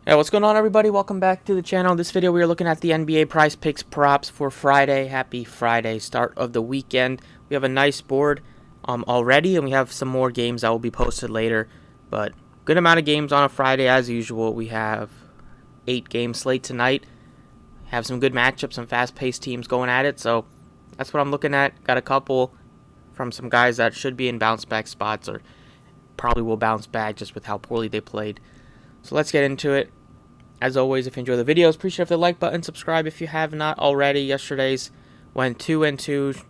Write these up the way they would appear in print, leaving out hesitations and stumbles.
Hey, what's going on, everybody? Welcome back to the channel. In this video, we are looking at the NBA Prizepicks props for Friday. Happy Friday, start of the weekend. We have a nice board already, and we have some more games that will be posted later. But good amount of games on a Friday as usual. We have 8-game slate tonight. Have some good matchups, some fast-paced teams going at it. So that's what I'm looking at. Got a couple from some guys that should be in bounce-back spots or probably will bounce back just with how poorly they played. So let's get into it. As always, if you enjoy the videos, appreciate if the like button, subscribe if you have not already. Yesterday's went 2-2.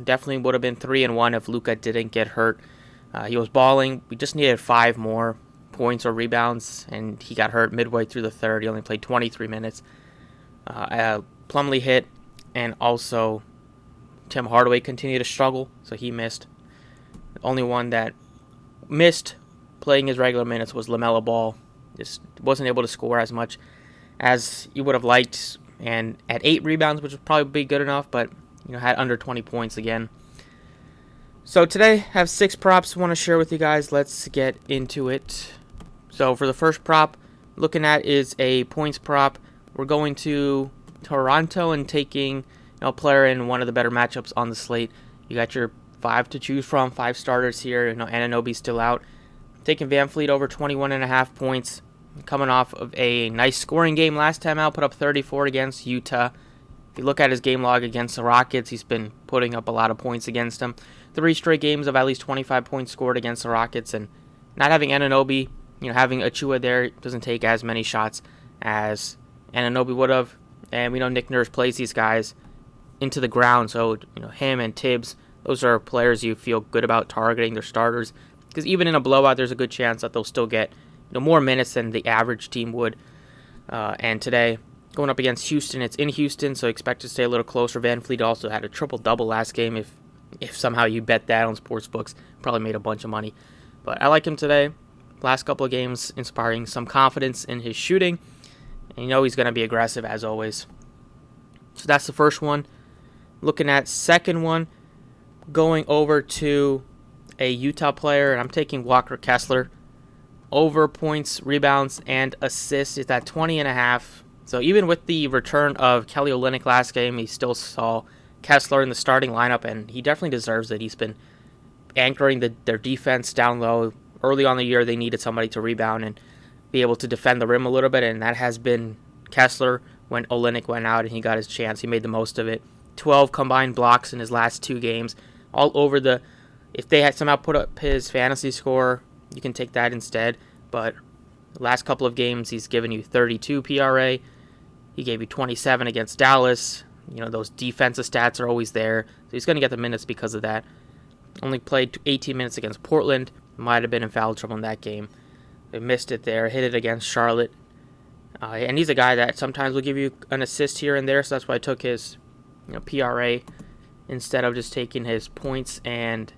Definitely would have been 3-1 if Luka didn't get hurt. He was balling. We just needed 5 more points or rebounds, and he got hurt midway through the third. He only played 23 minutes. Plumlee hit, and also Tim Hardaway continued to struggle, so he missed. The only one that missed playing his regular minutes was LaMelo Ball. Just wasn't able to score as much as you would have liked, and at 8 rebounds, which would probably be good enough, but had under 20 points again. So today, I have 6 props I want to share with you guys. Let's get into it. So for the first prop, looking at is a points prop. We're going to Toronto and taking a player in one of the better matchups on the slate. You got your 5 to choose from, 5 starters here. Anunoby's still out. Taking VanVleet over 21.5 points. Coming off of a nice scoring game last time out, put up 34 against Utah. If you look at his game log against the Rockets, he's been putting up a lot of points against them. 3 straight games of at least 25 points scored against the Rockets, and not having Anunoby, having Achua there doesn't take as many shots as Anunoby would have. And we know Nick Nurse plays these guys into the ground, so him and Tibbs, those are players you feel good about targeting. Their starters, because even in a blowout, there's a good chance that they'll still get more minutes than the average team would. And today, going up against Houston, it's in Houston, so expect to stay a little closer. VanVleet also had a triple-double last game. If somehow you bet that on sportsbooks, probably made a bunch of money. But I like him today. Last couple of games, inspiring some confidence in his shooting. And he's going to be aggressive as always. So that's the first one. Looking at second one, going over to a Utah player, and I'm taking Walker Kessler. Over points, rebounds, and assists is at 20.5. So even with the return of Kelly Olynyk last game, he still saw Kessler in the starting lineup, and he definitely deserves it. He's been anchoring their defense down low. Early on in the year, they needed somebody to rebound and be able to defend the rim a little bit, and that has been Kessler when Olynyk went out and he got his chance. He made the most of it. 12 combined blocks in his last 2 games. All over the... If they had somehow put up his fantasy score, you can take that instead. But the last couple of games, he's given you 32 PRA. He gave you 27 against Dallas. Those defensive stats are always there. So he's going to get the minutes because of that. Only played 18 minutes against Portland. Might have been in foul trouble in that game. They missed it there. Hit it against Charlotte. And he's a guy that sometimes will give you an assist here and there. So that's why I took his PRA instead of just taking his points and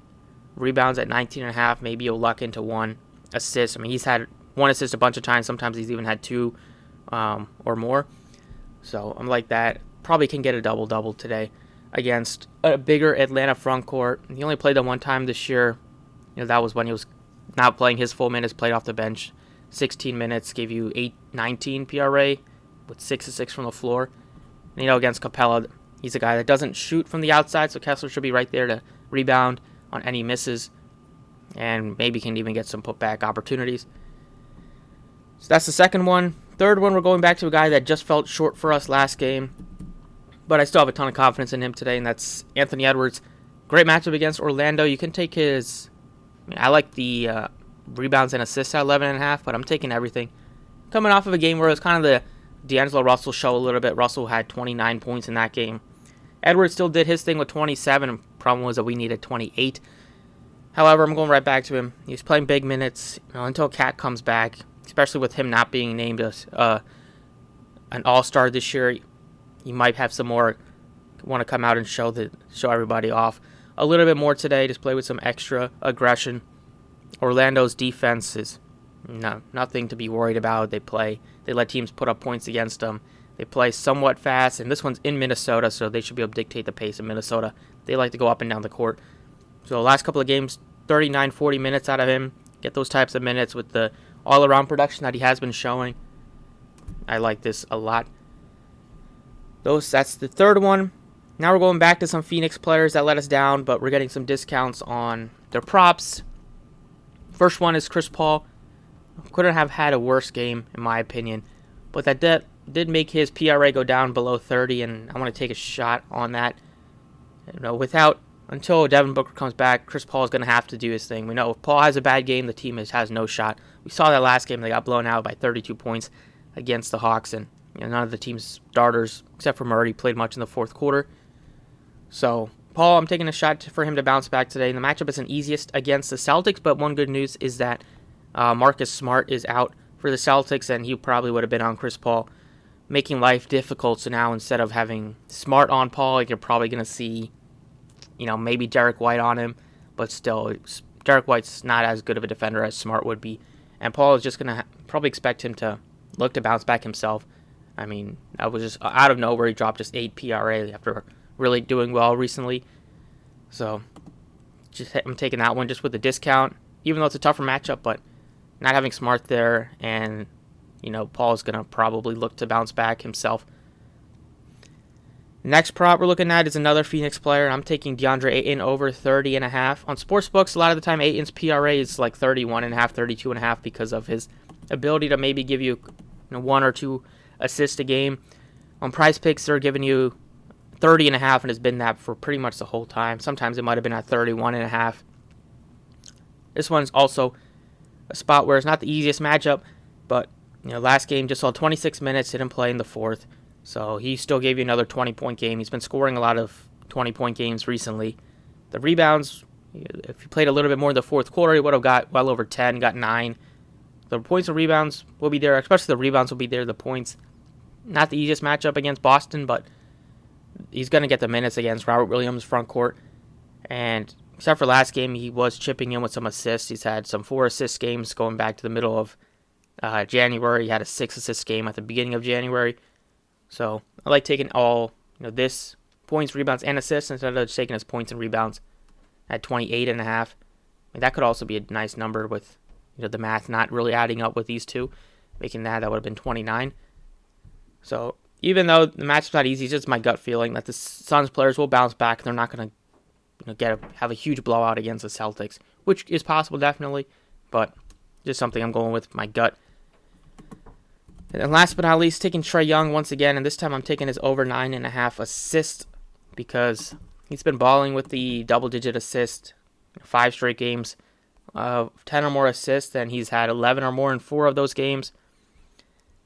rebounds at 19.5. Maybe you'll luck into 1 assist. I mean, he's had 1 assist a bunch of times. Sometimes he's even had 2 or more. So I'm like that. Probably can get a double-double today against a bigger Atlanta front court. He only played them 1 time this year. That was when he was not playing his full minutes, played off the bench. 16 minutes, gave you 19 PRA with 6 assists from the floor. And, against Capella, he's a guy that doesn't shoot from the outside, so Kessler should be right there to rebound on any misses, and maybe can even get some putback opportunities. So that's the second one. Third one, we're going back to a guy that just felt short for us last game, but I still have a ton of confidence in him today, and that's Anthony Edwards. Great matchup against Orlando. You can take his... I like the rebounds and assists at 11.5, but I'm taking everything. Coming off of a game where it was kind of the D'Angelo Russell show a little bit. Russell had 29 points in that game. Edwards still did his thing with 27. Problem was that we needed 28. However, I'm going right back to him. He's playing big minutes until Cat comes back, especially with him not being named as an all-star this year. He might have some more want to come out and show everybody off a little bit more today. Just play with some extra aggression. Orlando's defense is nothing to be worried about. They let teams put up points against them. They play somewhat fast, and this one's in Minnesota, so they should be able to dictate the pace of Minnesota. They like to go up and down the court. So the last couple of games, 39, 40 minutes out of him. Get those types of minutes with the all-around production that he has been showing. I like this a lot. That's the third one. Now we're going back to some Phoenix players that let us down, but we're getting some discounts on their props. First one is Chris Paul. Couldn't have had a worse game, in my opinion. But that did make his PRA go down below 30, and I want to take a shot on that. Until Devin Booker comes back, Chris Paul is going to have to do his thing. We know if Paul has a bad game, the team has no shot. We saw that last game. They got blown out by 32 points against the Hawks, and none of the team's starters, except for Murray, played much in the fourth quarter. So, Paul, I'm taking a shot for him to bounce back today. The matchup isn't easiest against the Celtics, but one good news is that Marcus Smart is out for the Celtics, and he probably would have been on Chris Paul, making life difficult. So now instead of having Smart on Paul, you're probably going to see, maybe Derek White on him, but still, Derek White's not as good of a defender as Smart would be, and Paul is just going to probably expect him to look to bounce back himself. I mean, that was just out of nowhere. He dropped just 8 PRA after really doing well recently. So I'm taking that one just with the discount, even though it's a tougher matchup, but not having Smart there, and Paul's going to probably look to bounce back himself. Next prop we're looking at is another Phoenix player. I'm taking DeAndre Ayton over 30.5. On sportsbooks, a lot of the time Ayton's PRA is like 31.5, 32.5 because of his ability to maybe give you, 1 or 2 assists a game. On Prizepicks, they're giving you 30.5 and has been that for pretty much the whole time. Sometimes it might have been at 31.5. This one's also a spot where it's not the easiest matchup, but last game just saw 26 minutes, didn't play in the fourth. So he still gave you another 20-point game. He's been scoring a lot of 20-point games recently. The rebounds, if he played a little bit more in the fourth quarter, he would have got well over 10, got 9. The points and rebounds will be there, especially the rebounds will be there. The points, not the easiest matchup against Boston, but he's going to get the minutes against Robert Williams' front court. And except for last game, he was chipping in with some assists. He's had some 4-assist games going back to the middle of January. He had a 6-assist game at the beginning of January. So I like taking all this points, rebounds, and assists instead of just taking his points and rebounds at 28.5. I mean, that could also be a nice number with the math not really adding up with these two, making that would have been 29. So even though the matchup's not easy, it's just my gut feeling that the Suns players will bounce back. They're not going to have a huge blowout against the Celtics, which is possible definitely, but just something I'm going with my gut. And then last but not least, taking Trae Young once again, and this time I'm taking his over 9.5 assists because he's been balling with the double-digit assist 5 straight games, 10 or more assists, and he's had 11 or more in 4 of those games.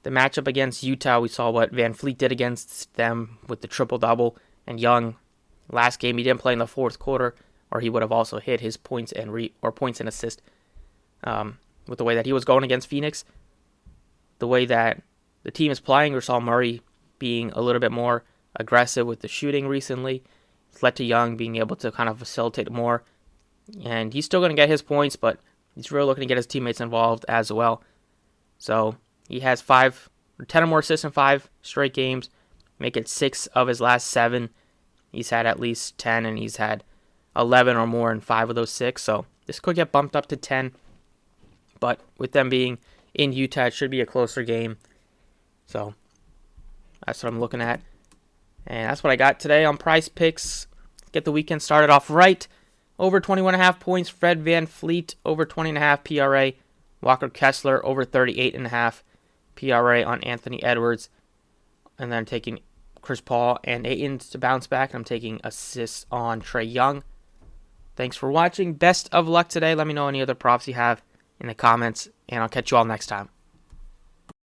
The matchup against Utah, we saw what Van Fleet did against them with the triple-double, and Young, last game, he didn't play in the fourth quarter, or he would have also hit his points and points and assist with the way that he was going against Phoenix. The way that the team is playing, we saw Murray being a little bit more aggressive with the shooting recently. It's led to Young being able to kind of facilitate more. And he's still going to get his points, but he's really looking to get his teammates involved as well. So he has 10 or more assists in 5 straight games. Make it 6 of his last 7. He's had at least 10, and he's had 11 or more in 5 of those 6. So this could get bumped up to 10. But with them being in Utah, it should be a closer game. So that's what I'm looking at. And that's what I got today on Prizepicks. Get the weekend started off right. Over 21.5 points, Fred Van Fleet over 20.5 PRA. Walker Kessler over 38.5 PRA on Anthony Edwards. And then taking Chris Paul and Ayton to bounce back. I'm taking assists on Trae Young. Thanks for watching. Best of luck today. Let me know any other props you have in the comments, and I'll catch you all next time.